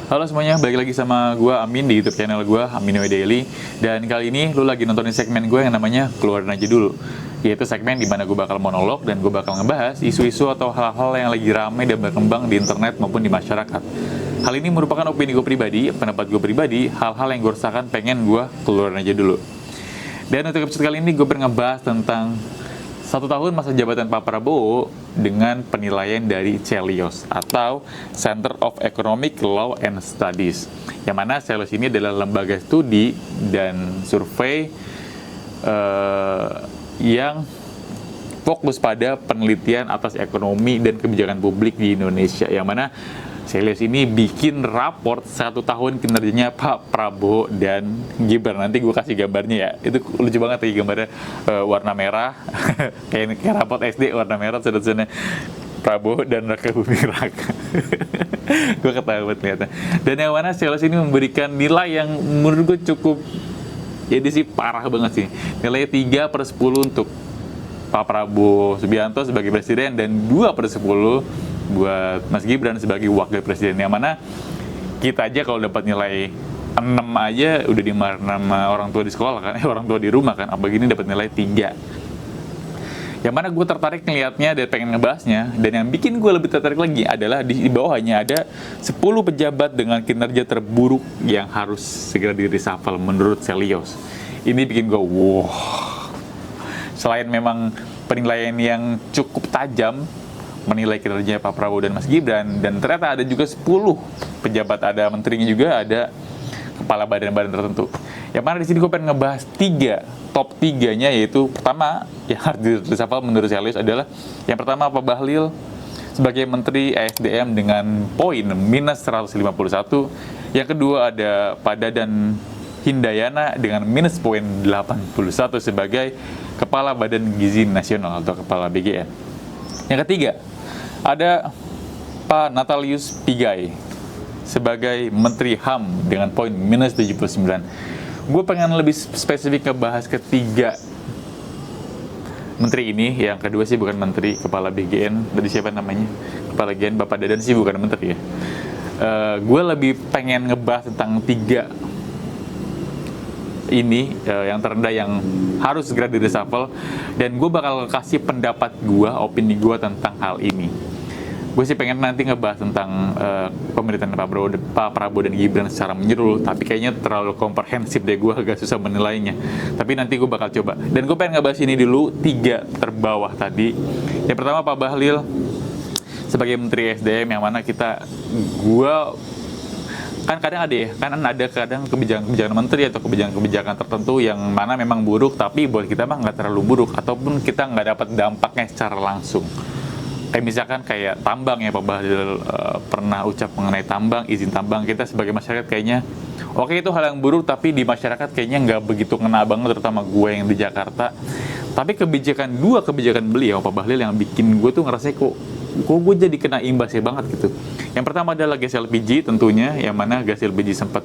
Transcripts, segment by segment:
Halo semuanya, balik lagi sama gue Amin di YouTube channel gue, Amin Way Daily. Dan kali ini lu lagi nontonin segmen gue yang namanya Keluarin Aja Dulu, yaitu segmen dimana gue bakal monolog dan gue bakal ngebahas isu-isu atau hal-hal yang lagi ramai dan berkembang di internet maupun di masyarakat. Hal ini merupakan opini gue pribadi, pendapat gue pribadi, hal-hal yang gue rasakan pengen gue keluarin aja dulu. Dan untuk episode kali ini gue pengen ngebahas tentang 1 tahun masa jabatan Pak Prabowo dengan penilaian dari Celios atau Center of Economic Law and Studies, yang mana Celios ini adalah lembaga studi dan survei yang fokus pada penelitian atas ekonomi dan kebijakan publik di Indonesia, yang mana Celios ini bikin raport 1 tahun kinerjanya Pak Prabowo dan Gibran. Nanti gue kasih gambarnya ya, itu lucu banget ya gambarnya, warna merah kayak raport SD warna merah, sudut-sudutnya Prabowo dan Raka Buming Raka. Gue ketawa banget lihatnya. Dan yang mana Celios ini memberikan nilai yang menurut gue cukup, jadi sih parah banget sih, nilai 3/10 untuk Pak Prabowo Subianto sebagai presiden dan 2/10 buat Mas Gibran sebagai wakil presiden, yang mana kita aja kalau dapat nilai 6 aja udah dimarahin sama orang tua di sekolah kan, orang tua di rumah kan, apalagi ini dapat nilai 3. Yang mana gue tertarik ngelihatnya dan pengen ngebahasnya, dan yang bikin gue lebih tertarik lagi adalah di bawahnya ada 10 pejabat dengan kinerja terburuk yang harus segera di reshuffle menurut Celios. Ini bikin gue wow. Selain memang penilaian yang cukup tajam menilai kinerja Pak Prabowo dan Mas Gibran, dan ternyata ada juga 10 pejabat, ada menterinya juga, ada kepala badan-badan tertentu. Yang mana di sini gue pengen ngebahas 3 top 3-nya, yaitu pertama yang harus reshuffle menurut Celios adalah yang pertama Pak Bahlil sebagai Menteri ESDM dengan poin minus 151. Yang kedua ada Pak Dadan Hindayana dengan minus poin 81 sebagai Kepala Badan Gizi Nasional atau Kepala BGN. Yang ketiga ada Pak Natalius Pigai sebagai Menteri HAM dengan poin minus 79. Gue pengen lebih spesifik ngebahas ketiga menteri ini. Yang kedua sih bukan menteri, Kepala BGN, tadi siapa namanya? Kepala BGN, Bapak Dadan sih bukan menteri ya. Gue lebih pengen ngebahas tentang 3 ini yang terendah yang harus segera di reshuffle, dan gue bakal kasih pendapat gue, opini gue tentang hal ini. Gue sih pengen nanti ngebahas tentang pemerintahan Pak Prabowo dan Gibran secara menyeluruh, tapi kayaknya terlalu komprehensif deh, gue agak susah menilainya. Tapi nanti gue bakal coba. Dan gue pengen ngebahas ini dulu 3 terbawah tadi. Yang pertama Pak Bahlil sebagai Menteri SDM, yang mana gue kan kadang ada kebijakan menteri atau kebijakan tertentu yang mana memang buruk, tapi buat kita mah nggak terlalu buruk, ataupun kita nggak dapat dampaknya secara langsung. Kayak misalkan kayak tambang ya, Pak Bahlil pernah ucap mengenai tambang, izin tambang, kita sebagai masyarakat kayaknya oke, itu hal yang buruk, tapi di masyarakat kayaknya nggak begitu ngena banget, terutama gue yang di Jakarta. Tapi kebijakan beliau Pak Bahlil yang bikin gue tuh ngerasa kok gue jadi kena imbasnya banget gitu. Yang pertama adalah gas LPG tentunya, yang mana gas LPG sempat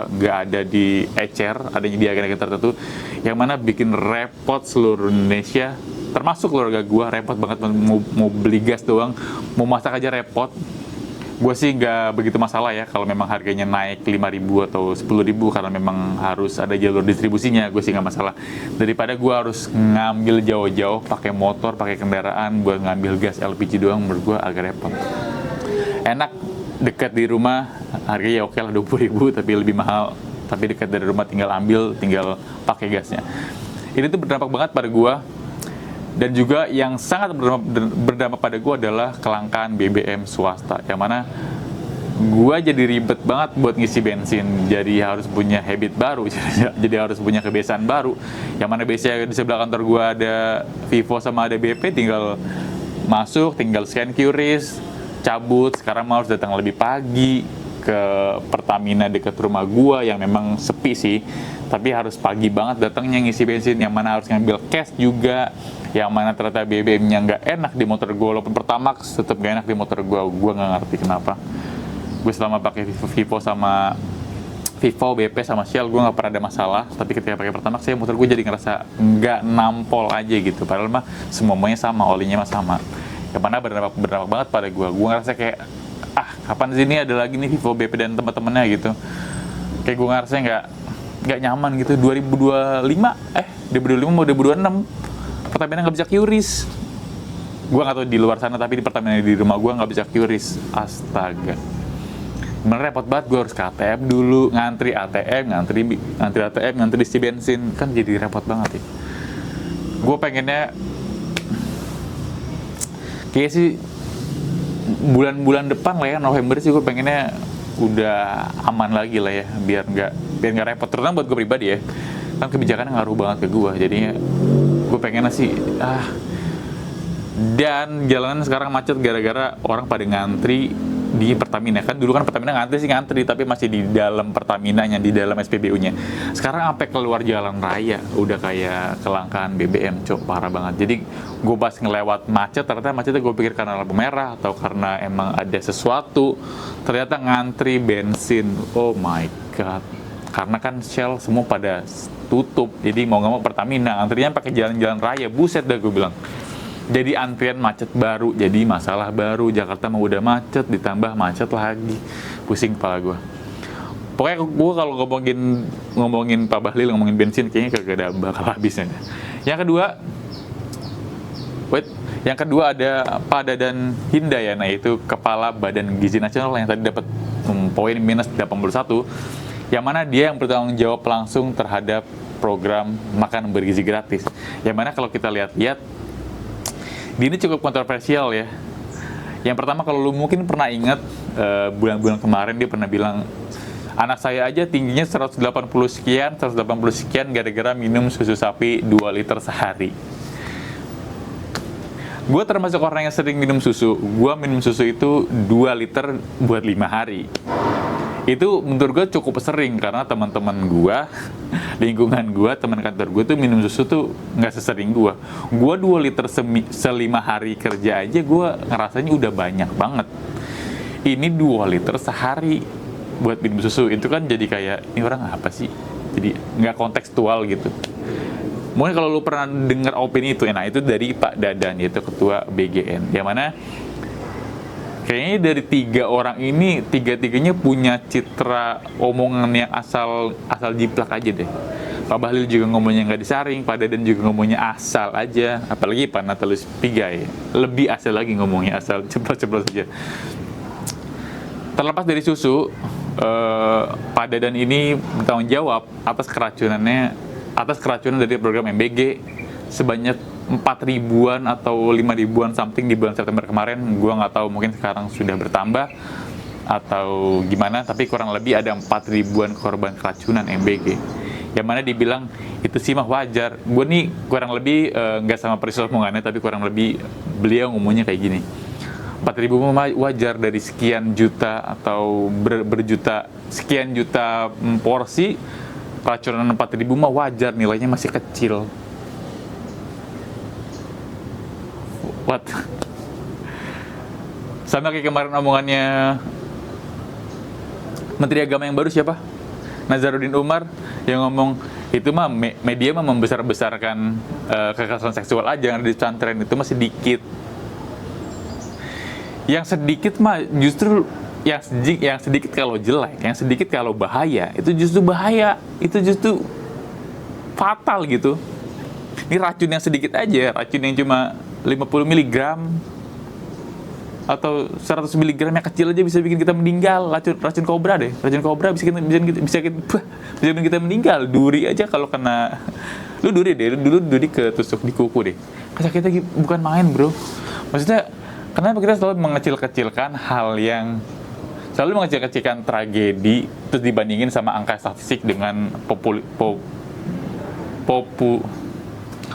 nggak ada di ecer, adanya di agen-agen tertentu, yang mana bikin repot seluruh Indonesia, termasuk keluarga gue, repot banget mau beli gas doang, mau masak aja repot. Gue sih nggak begitu masalah ya kalau memang harganya naik 5.000 atau 10.000 karena memang harus ada jalur distribusinya, gue sih nggak masalah. Daripada gue harus ngambil jauh-jauh pakai motor, pakai kendaraan buat ngambil gas LPG doang, menurut gue agak repot. Enak dekat di rumah, harganya oke lah 20.000, tapi lebih mahal. Tapi dekat dari rumah, tinggal ambil, tinggal pakai gasnya. Ini tuh berdampak banget pada gue. Dan juga yang sangat berdampak pada gue adalah kelangkaan BBM swasta, yang mana gue jadi ribet banget buat ngisi bensin, jadi harus punya habit baru, jadi harus punya kebiasaan baru, yang mana biasanya di sebelah kantor gue ada Vivo sama ada BP, tinggal masuk, tinggal scan QRIS, cabut. Sekarang harus datang lebih pagi ke Pertamina dekat rumah gue yang memang sepi sih, tapi harus pagi banget datangnya ngisi bensin, yang mana harus ngambil cash juga, yang mana ternyata BBM-nya nggak enak di motor gue, walaupun Pertamax tetap nggak enak di motor gue nggak ngerti kenapa. Gue selama pakai Vivo, BP sama Shell gue nggak pernah ada masalah, tapi ketika pakai Pertamax saya motor gue jadi ngerasa nggak nampol aja gitu, padahal mah semuanya sama, olinya mah sama. Yang mana berdampak banget pada gue ngerasa kayak kapan sih ini ada lagi nih Vivo BP dan teman-temannya gitu. Kayak gue ngerasa nggak nyaman gitu. 2025 mau 2026 Pertamina nggak bisa QRIS. Gue nggak tahu di luar sana, tapi di Pertamina di rumah gue nggak bisa QRIS. Astaga, bener repot banget. Gue harus ke ATM dulu, ngantri ATM, ngantri isi bensin, kan jadi repot banget ya. Gue pengennya kayak sih bulan-bulan depan lah ya, November sih gue pengennya udah aman lagi lah ya, biar nggak repot, terutama buat gue pribadi ya, kan kebijakannya ngaruh banget ke gue, jadinya gue pengennya sih dan jalanan sekarang macet gara-gara orang pada ngantri di Pertamina. Kan dulu kan Pertamina ngantri tapi masih di dalam Pertaminanya, di dalam SPBU-nya. Sekarang sampai keluar jalan raya udah kayak kelangkaan BBM, parah banget. Jadi gue pas ngelewat macet, ternyata macetnya gue pikir karena lampu merah atau karena emang ada sesuatu, ternyata ngantri bensin. Oh my god, karena kan Shell semua pada tutup, jadi mau nggak mau Pertamina antrinya pakai jalan-jalan raya. Buset dah gue bilang, jadi antrian macet baru, jadi masalah baru. Jakarta mau udah macet, ditambah macet lagi, pusing kepala gue. Pokoknya gue kalau ngomongin Pak Bahlil, ngomongin bensin, kayaknya kagak ada bakal habisnya. Yang kedua ada Pak Dadan Hindayana, itu Kepala Badan Gizi Nasional yang tadi dapat poin minus 81, yang mana dia yang bertanggung jawab langsung terhadap program makan bergizi gratis. Yang mana kalau kita lihat-lihat, ini cukup kontroversial ya. Yang pertama, kalau lu mungkin pernah ingat bulan-bulan kemarin dia pernah bilang, anak saya aja tingginya 180 sekian gara-gara minum susu sapi 2 liter sehari. Gue termasuk orang yang sering minum susu. Gue minum susu itu 2 liter buat 5 hari. Itu menurut gue cukup sering, karena teman-teman gue, lingkungan gue, teman kantor gue tuh minum susu tuh nggak sesering gue. Gue 2 liter selima hari kerja aja gue ngerasanya udah banyak banget. Ini 2 liter sehari buat minum susu, itu kan jadi kayak, ini orang apa sih? Jadi nggak kontekstual gitu. Mungkin kalau lu pernah dengar opini itu, nah itu dari Pak Dadan, yaitu Ketua BGN, yang mana kayaknya dari 3 orang ini, 3-tiganya punya citra omongan yang asal jiplak aja deh. Pak Bahlil juga ngomongnya nggak disaring, Pak Dadan juga ngomongnya asal aja. Apalagi Pak Natalius Pigai, lebih asal lagi ngomongnya, asal ceplos-ceplos aja. Terlepas dari susu, Pak Dadan ini bertanggung jawab atas keracunan dari program MBG sebanyak 4.000-an atau 5.000-an something di bulan September kemarin. Gua nggak tahu, mungkin sekarang sudah bertambah atau gimana, tapi kurang lebih ada 4.000-an korban keracunan MBG, yang mana dibilang itu sih mah wajar. Gue nih kurang lebih nggak sama persis omongannya, tapi kurang lebih beliau ngomongnya kayak gini, 4.000 wajar dari sekian juta atau berjuta, sekian juta porsi keracunan. 4.000 mah wajar, nilainya masih kecil. What? Sama kayak kemarin omongannya Menteri Agama yang baru, siapa? Nazarudin Umar, yang ngomong itu mah media mah membesar-besarkan kekerasan seksual aja yang ada di pesantren, itu mah sedikit. Yang sedikit mah justru yang sedikit kalau jelek, yang sedikit kalau bahaya, itu justru bahaya, itu justru fatal gitu. Ini racun yang sedikit aja, racun yang cuma 50 mg atau 100 mg yang kecil aja bisa bikin kita meninggal. Racun kobra deh, racun kobra bisa bikin kita meninggal. Duri aja kalau kena, lu duri ketusuk di kuku deh, sakitnya bukan main bro. Maksudnya kenapa kita selalu mengecil-kecilkan hal yang, selalu mengecil-kecilkan tragedi terus dibandingin sama angka statistik dengan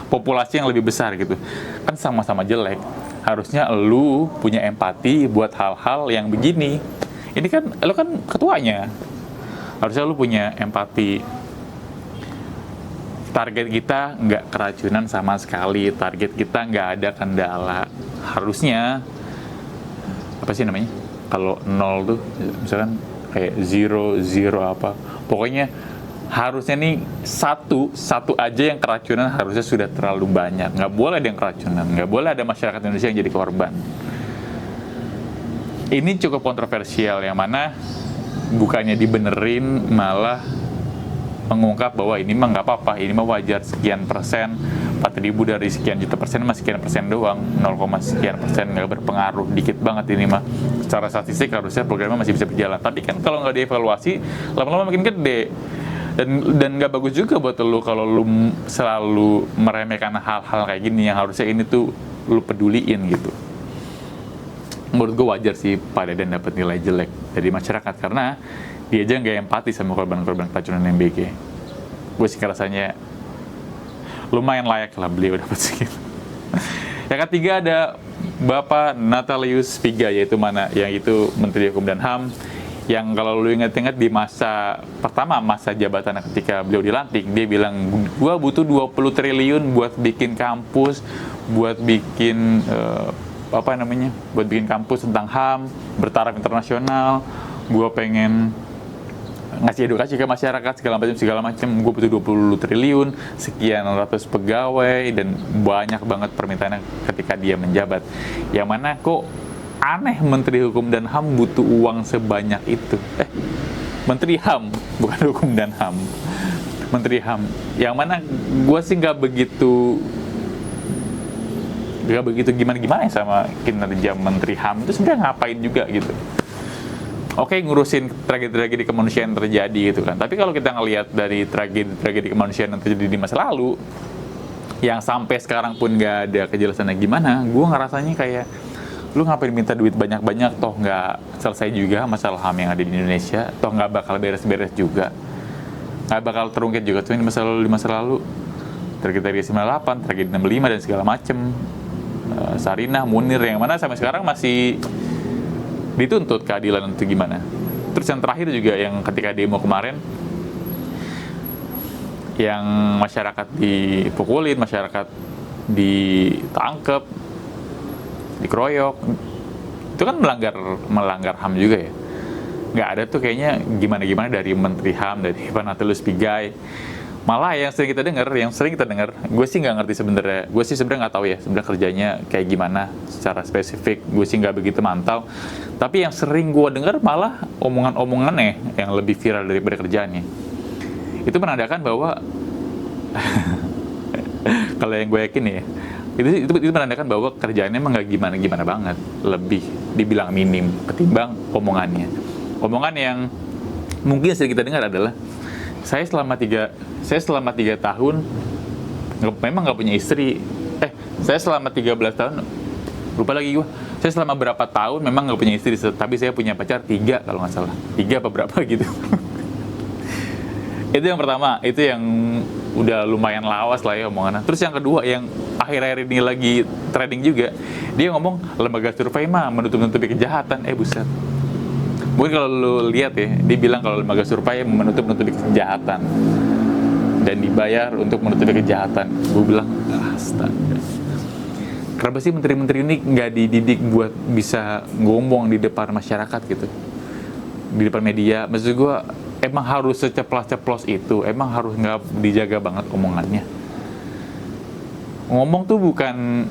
populasi yang lebih besar gitu. Kan sama-sama jelek. Harusnya lu punya empati buat hal-hal yang begini. Ini kan lu kan ketuanya, harusnya lu punya empati. Target kita nggak keracunan sama sekali, target kita nggak ada kendala. Harusnya apa sih namanya, kalau 0 tuh misalkan kayak zero apa, pokoknya harusnya nih satu aja yang keracunan harusnya sudah terlalu banyak. Nggak boleh ada yang keracunan, nggak boleh ada masyarakat Indonesia yang jadi korban. Ini cukup kontroversial, yang mana bukannya dibenerin malah mengungkap bahwa ini mah nggak apa-apa, ini mah wajar sekian persen, 4.000 dari sekian juta persen mah sekian persen doang, 0, sekian persen nggak berpengaruh, dikit banget ini mah. Secara statistik harusnya programnya masih bisa berjalan, tapi kan kalau nggak dievaluasi lama-lama makin gede, dan nggak bagus juga buat lu kalau lu selalu meremehkan hal-hal kayak gini yang harusnya ini tuh lu peduliin gitu. Menurut gue wajar sih Pak Dadan dapat nilai jelek dari masyarakat, karena dia aja nggak empati sama korban-korban keracunan MBG. Gue sih rasanya lumayan layak lah beliau dapat segitu. Yang ketiga ada Bapak Natalius Pigai, yaitu Menteri Hukum dan HAM, yang kalau lu ingat-ingat di masa jabatan ketika beliau dilantik, dia bilang, gua butuh 20 triliun buat bikin kampus, buat bikin buat bikin kampus tentang HAM, bertaraf internasional, gua pengen ngasih edukasi ke masyarakat segala macam, gue butuh 20 triliun, sekian ratus pegawai, dan banyak banget permintaannya ketika dia menjabat. Yang mana kok aneh Menteri Hukum dan HAM butuh uang sebanyak itu. Menteri HAM, bukan Hukum dan HAM. Menteri HAM. Yang mana gue sih nggak begitu gimana-gimana ya sama kinerja Menteri HAM itu sebenarnya ngapain juga gitu. Oke, ngurusin tragedi-tragedi kemanusiaan yang terjadi gitu kan. Tapi kalau kita ngelihat dari tragedi kemanusiaan yang terjadi di masa lalu, yang sampai sekarang pun nggak ada kejelasannya gimana, gue ngerasanya kayak, lu ngapain minta duit banyak-banyak, toh nggak selesai juga masalah HAM yang ada di Indonesia, toh nggak bakal beres-beres juga, nggak bakal terungkit juga tuh ini di masa lalu. Tragedi 98, tragedi 65, dan segala macem. Sarinah, Munir, yang mana sampai sekarang masih dituntut keadilan itu gimana. Terus yang terakhir juga yang ketika demo kemarin, yang masyarakat dipukulin, masyarakat ditangkep, dikeroyok, itu kan melanggar HAM juga ya. Nggak ada tuh kayaknya gimana-gimana dari Menteri HAM, dari Pak Natalius Pigai. Malah yang sering kita dengar, gue sih nggak ngerti sebenarnya. Gue sih sebenarnya nggak tahu ya sebenarnya kerjanya kayak gimana secara spesifik. Gue sih nggak begitu mantau. Tapi yang sering gue dengar malah omongan-omongannya yang lebih viral daripada kerjaannya. Itu menandakan bahwa kalau yang gue yakin ya, itu menandakan bahwa kerjaannya emang nggak gimana-gimana banget. Lebih dibilang minim ketimbang omongannya. Omongan yang mungkin sering kita dengar adalah, saya selama 3 tahun memang nggak punya istri. Saya selama 13 tahun, lupa lagi gue. Saya selama berapa tahun memang nggak punya istri, tapi saya punya pacar 3 kalau nggak salah. 3 apa berapa gitu. Itu yang pertama, itu yang udah lumayan lawas lah ya omongannya. Terus yang kedua, yang akhir-akhir ini lagi trending juga, dia ngomong lembaga survei mah menutup-nutupi kejahatan. Buset. Mungkin kalau lu lihat ya, dia bilang kalau lembaga survei menutup-nutupi kejahatan dan dibayar untuk menutupi kejahatan. Gue bilang, astaga. Kenapa sih menteri-menteri ini nggak dididik buat bisa ngomong di depan masyarakat gitu, di depan media? Maksud gue, emang harus seceplos-ceplos itu? Emang harus nggak dijaga banget omongannya? Ngomong tuh bukan,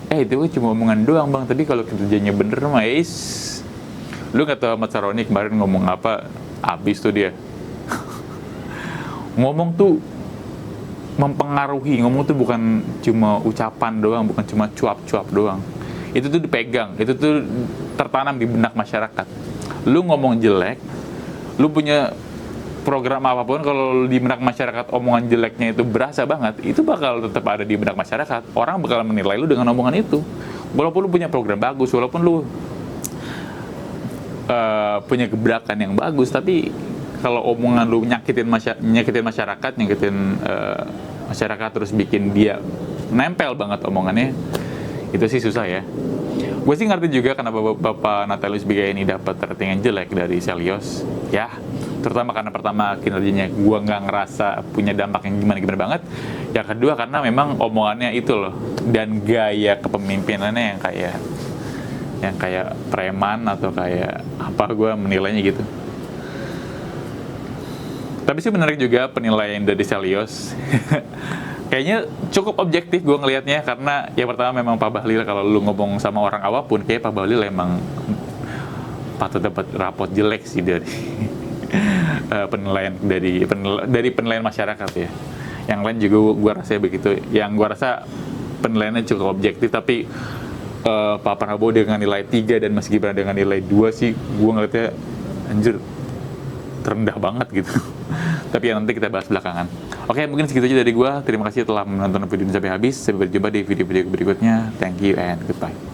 itu cuma omongan doang bang, tapi kalau kerjanya bener mah lu nggak tahu Ahmad Saroni kemarin ngomong apa, abis tuh dia. Ngomong tuh mempengaruhi, ngomong tuh bukan cuma ucapan doang, bukan cuma cuap-cuap doang. Itu tuh dipegang, itu tuh tertanam di benak masyarakat. Lu ngomong jelek, lu punya program apapun, kalau di benak masyarakat omongan jeleknya itu berasa banget, itu bakal tetap ada di benak masyarakat. Orang bakal menilai lu dengan omongan itu. Walaupun lu punya program bagus, walaupun lu punya gebrakan yang bagus, tapi kalau omongan lu nyakitin masyarakat, masyarakat terus bikin dia nempel banget omongannya, itu sih susah ya. Gue sih ngerti juga kenapa Bapak Natalius Pigai ini dapat rating yang jelek dari Selyos ya, terutama karena pertama kinerjanya gue nggak ngerasa punya dampak yang gimana-gimana banget. Yang kedua karena memang omongannya itu loh, dan gaya kepemimpinannya yang kayak preman atau kayak apa, gue menilainya gitu. Tapi sih menarik juga penilaian dari Selyos. Kayaknya cukup objektif gue ngelihatnya, karena yang pertama memang Pak Bahlil, kalau lu ngomong sama orang awam pun kayak Pak Bahlil emang patut dapat rapot jelek sih dari penilaian dari penilaian masyarakat ya. Yang lain juga gua rasa begitu. Yang gua rasa penilaiannya cukup objektif, tapi Pak Prabowo dengan nilai 3 dan Mas Gibran dengan nilai 2 sih gua ngeliatnya anjir terendah banget gitu. Tapi ya nanti kita bahas belakangan. Oke, mungkin segitu aja dari gua. Terima kasih telah menonton video ini sampai habis. Sampai berjumpa di video-video berikutnya. Thank you and goodbye.